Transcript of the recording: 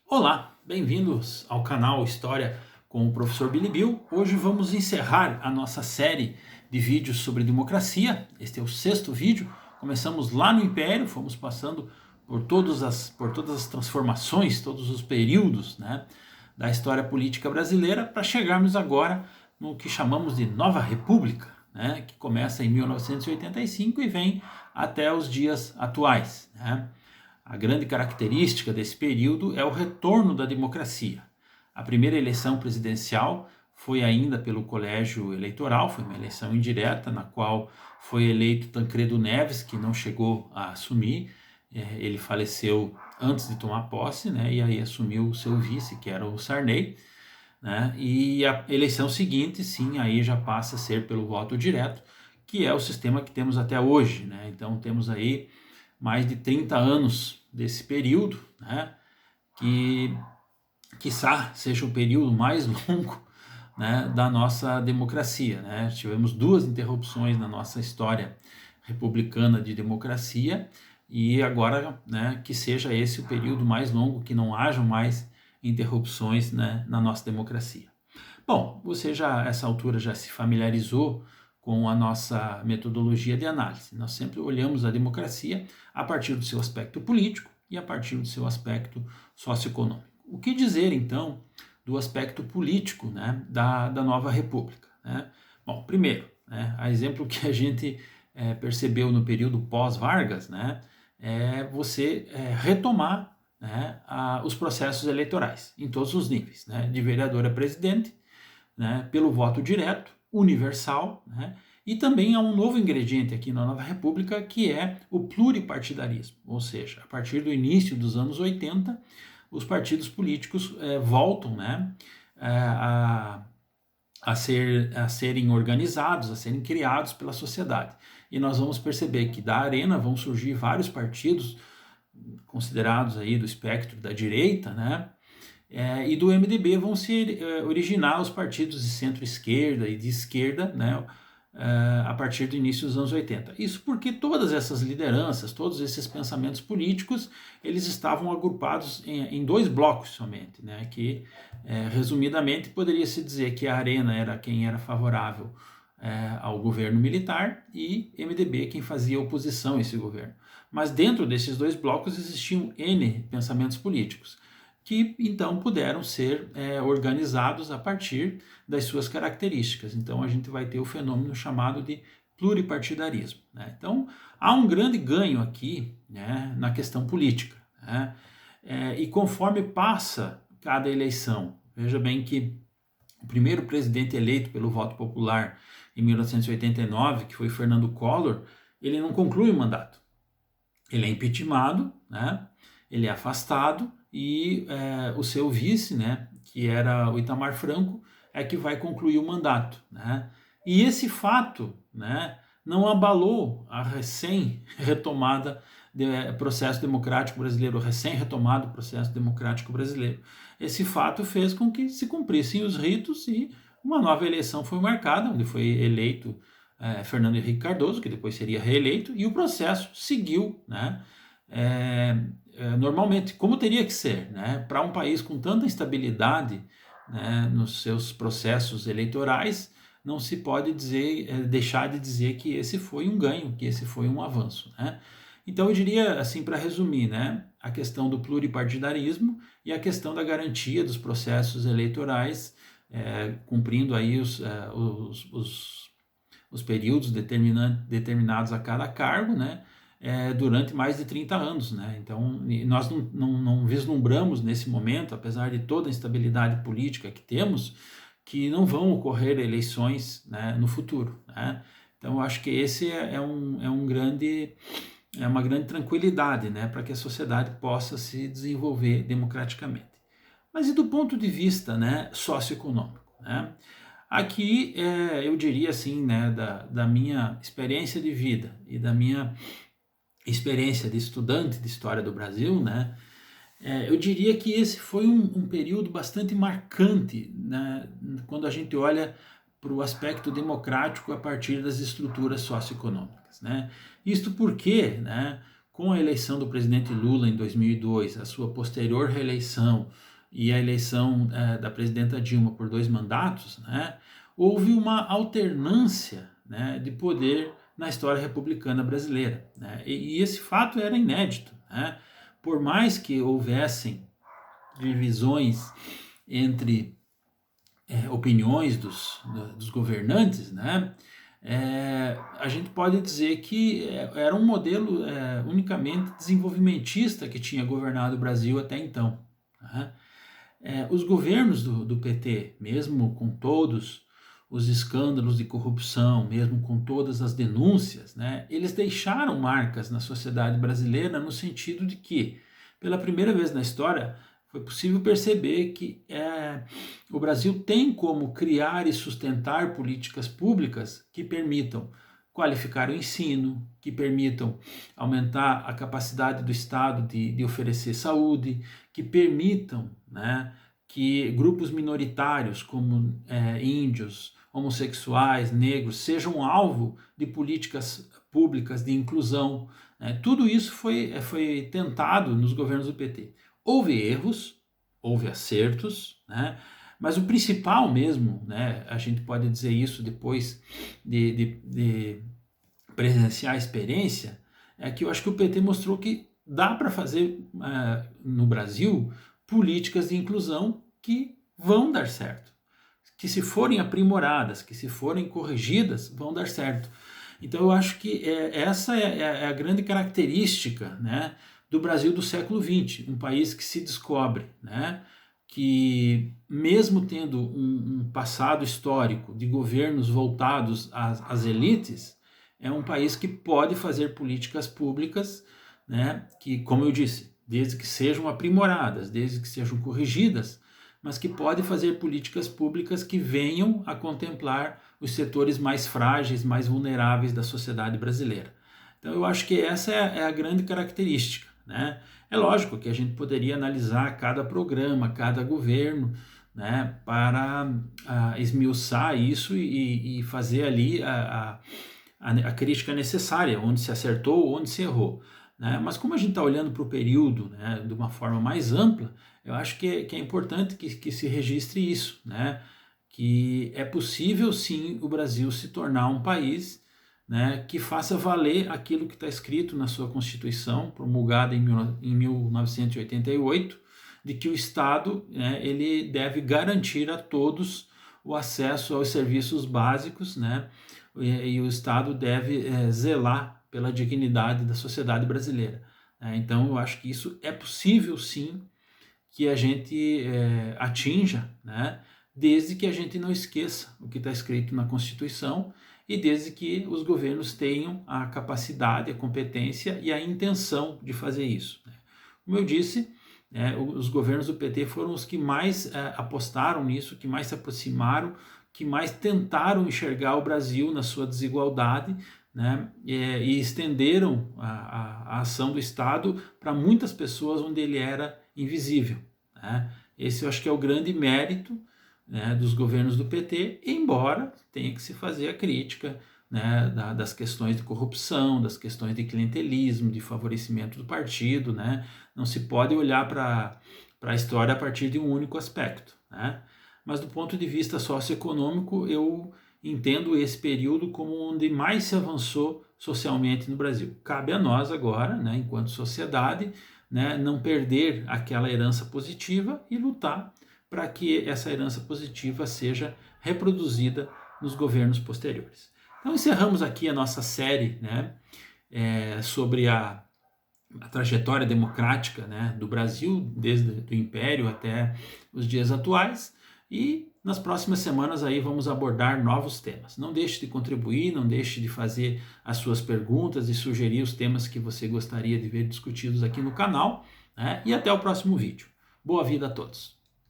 Olá, bem-vindos ao canal História com o professor Billy Bill. Hoje vamos encerrar a nossa série de vídeos sobre democracia. Este é o sexto vídeo. Começamos lá no Império, fomos passando por todas as transformações, todos os períodos, né, da história política brasileira, para chegarmos agora no que chamamos de Nova República, né, que começa em 1985 e vem até os dias atuais, né. A grande característica desse período é o retorno da democracia. A primeira eleição presidencial foi ainda pelo colégio eleitoral, foi uma eleição indireta, na qual foi eleito Tancredo Neves, que não chegou a assumir. Ele faleceu antes de tomar posse, né, e aí assumiu o seu vice, que era o Sarney, né, e a eleição seguinte, sim, aí já passa a ser pelo voto direto, que é o sistema que temos até hoje, né. Então temos aí mais de 30 anos desse período, né, que quiçá seja o período mais longo, né, da nossa democracia, né. Tivemos duas interrupções na nossa história republicana de democracia e agora, né, que seja esse o período mais longo, que não hajam mais interrupções, né, na nossa democracia. Bom, você já, a essa altura, já se familiarizou com a nossa metodologia de análise. Nós sempre olhamos a democracia a partir do seu aspecto político e a partir do seu aspecto socioeconômico. O que dizer, então, do aspecto político, né, da nova república, né? Bom, primeiro, né, a exemplo que a gente percebeu no período pós-Vargas, né, é você retomar, né, os processos eleitorais em todos os níveis, né, de vereador a presidente, né, pelo voto direto, universal, né, e também há um novo ingrediente aqui na Nova República, que é o pluripartidarismo, ou seja, a partir do início dos anos 80, os partidos políticos voltam, né, a, a serem organizados, a serem criados pela sociedade. E nós vamos perceber que da arena vão surgir vários partidos considerados aí do espectro da direita, né, e do MDB vão se originar os partidos de centro-esquerda e de esquerda, né, a partir do início dos anos 80. Isso porque todas essas lideranças, todos esses pensamentos políticos, eles estavam agrupados em dois blocos somente, né, que resumidamente poderia-se dizer que a Arena era quem era favorável ao governo militar e MDB quem fazia oposição a esse governo. Mas dentro desses dois blocos existiam N pensamentos políticos, que então puderam ser organizados a partir das suas características. Então a gente vai ter o fenômeno chamado de pluripartidarismo, né? Então há um grande ganho aqui, né, na questão política, né? E conforme passa cada eleição, veja bem que o primeiro presidente eleito pelo voto popular em 1989, que foi Fernando Collor, ele não conclui o mandato. Ele é impeachmentado, né? Ele é afastado e o seu vice, né, que era o Itamar Franco, é que vai concluir o mandato, né? E esse fato, né, não abalou a recém-retomada processo democrático brasileiro, recém-retomado processo democrático brasileiro. Esse fato fez com que se cumprissem os ritos e uma nova eleição foi marcada, onde foi eleito Fernando Henrique Cardoso, que depois seria reeleito, e o processo seguiu, né, normalmente, como teria que ser, né, para um país com tanta instabilidade, né, nos seus processos eleitorais, não se pode deixar de dizer que esse foi um ganho, que esse foi um avanço, né? Então eu diria assim, para resumir, né, a questão do pluripartidarismo e a questão da garantia dos processos eleitorais, cumprindo aí os períodos determinados a cada cargo, né, durante mais de 30 anos. Né? Então, nós não vislumbramos nesse momento, apesar de toda a instabilidade política que temos, que não vão ocorrer eleições, né, no futuro. Né? Então, eu acho que esse é uma grande tranquilidade, né, para que a sociedade possa se desenvolver democraticamente. Mas e do ponto de vista, né, socioeconômico? Né? Aqui eu diria assim, né, da minha experiência de vida e da minha experiência de estudante de história do Brasil, né, eu diria que esse foi um período bastante marcante, né, quando a gente olha para o aspecto democrático a partir das estruturas socioeconômicas. Né? Isto porque, né, com a eleição do presidente Lula em 2002, a sua posterior reeleição e a eleição da presidenta Dilma por 2 mandatos, né, houve uma alternância, né, de poder na história republicana brasileira, né, e esse fato era inédito, né, por mais que houvessem divisões entre opiniões dos governantes, né, a gente pode dizer que era um modelo unicamente desenvolvimentista que tinha governado o Brasil até então, né. Os governos do PT, mesmo com todos os escândalos de corrupção, mesmo com todas as denúncias, né, eles deixaram marcas na sociedade brasileira no sentido de que, pela primeira vez na história, foi possível perceber que o Brasil tem como criar e sustentar políticas públicas que permitam qualificar o ensino, que permitam aumentar a capacidade do Estado de oferecer saúde, que permitam, né, que grupos minoritários como índios, homossexuais, negros, sejam alvo de políticas públicas de inclusão. Tudo isso foi tentado nos governos do PT. Houve erros, houve acertos, né? Mas o principal mesmo, né, a gente pode dizer isso depois de presenciar a experiência, é que eu acho que o PT mostrou que dá para fazer no Brasil políticas de inclusão que vão dar certo, que se forem aprimoradas, que se forem corrigidas, vão dar certo. Então eu acho que essa é a grande característica, né, do Brasil do século XX, um país que se descobre, né, que mesmo tendo um passado histórico de governos voltados às elites, é um país que pode fazer políticas públicas, né, que, como eu disse, desde que sejam aprimoradas, desde que sejam corrigidas, mas que pode fazer políticas públicas que venham a contemplar os setores mais frágeis, mais vulneráveis da sociedade brasileira. Então eu acho que essa é a grande característica, né? É lógico que a gente poderia analisar cada programa, cada governo, né, para esmiuçar isso e fazer ali a crítica necessária, onde se acertou, onde se errou, né? Mas como a gente está olhando para o período, né, de uma forma mais ampla, eu acho que é importante que se registre isso, né? Que é possível sim o Brasil se tornar um país, né, que faça valer aquilo que está escrito na sua Constituição, promulgada em 1988, de que o Estado, né, ele deve garantir a todos o acesso aos serviços básicos, né, e o Estado deve zelar pela dignidade da sociedade brasileira. Então eu acho que isso é possível sim que a gente atinja, né, desde que a gente não esqueça o que está escrito na Constituição e desde que os governos tenham a capacidade, a competência e a intenção de fazer isso. Como eu disse, os governos do PT foram os que mais apostaram nisso, que mais se aproximaram, que mais tentaram enxergar o Brasil na sua desigualdade, né, e estenderam a ação do Estado para muitas pessoas onde ele era invisível, né? Esse eu acho que é o grande mérito, né, dos governos do PT, embora tenha que se fazer a crítica, né, das questões de corrupção, das questões de clientelismo, de favorecimento do partido, né? Não se pode olhar para a história a partir de um único aspecto, né? Mas do ponto de vista socioeconômico, eu entendo esse período como onde mais se avançou socialmente no Brasil. Cabe a nós agora, né, enquanto sociedade, né, não perder aquela herança positiva e lutar para que essa herança positiva seja reproduzida nos governos posteriores. Então encerramos aqui a nossa série, né, sobre a trajetória democrática, né, do Brasil, desde o Império até os dias atuais, e nas próximas semanas aí vamos abordar novos temas. Não deixe de contribuir, não deixe de fazer as suas perguntas e sugerir os temas que você gostaria de ver discutidos aqui no canal, né, e até o próximo vídeo. Boa vida a todos!